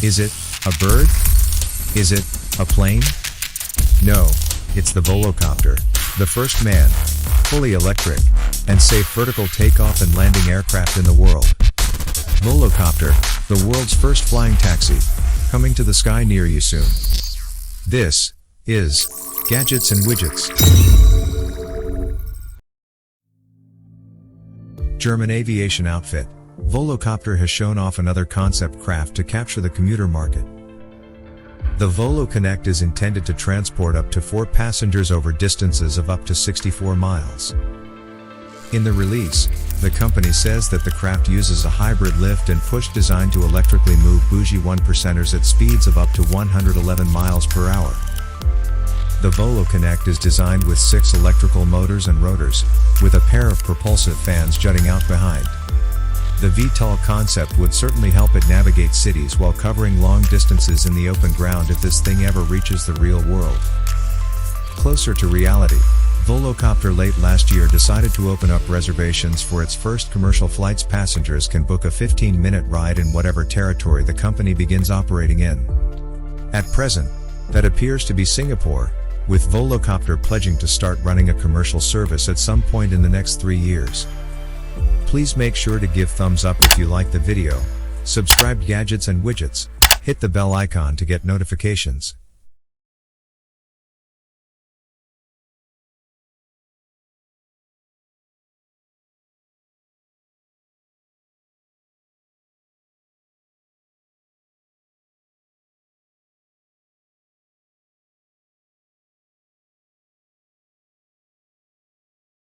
Is it a bird? Is it a plane? No, it's the Volocopter, the first manned, fully electric, and safe vertical takeoff and landing aircraft in the world. Volocopter, the world's first flying taxi, coming to the sky near you soon. This is Gadgets and Widgets. German aviation outfit, Volocopter has shown off another concept craft to capture the commuter market. The VoloConnect is intended to transport up to 4 passengers over distances of up to 64 miles. In the release, the company says that the craft uses a hybrid lift and push design to electrically move bougie 1%ers at speeds of up to 111 miles per hour. The VoloConnect is designed with 6 electrical motors and rotors, with a pair of propulsive fans jutting out behind. The VTOL concept would certainly help it navigate cities while covering long distances in the open ground if this thing ever reaches the real world. Closer to reality, Volocopter late last year decided to open up reservations for its first commercial flights. Passengers can book a 15-minute ride in whatever territory the company begins operating in. At present, that appears to be Singapore, with Volocopter pledging to start running a commercial service at some point in the next 3 years. Please make sure to give thumbs up if you like the video, subscribe Gadgets and Widgets, hit the bell icon to get notifications.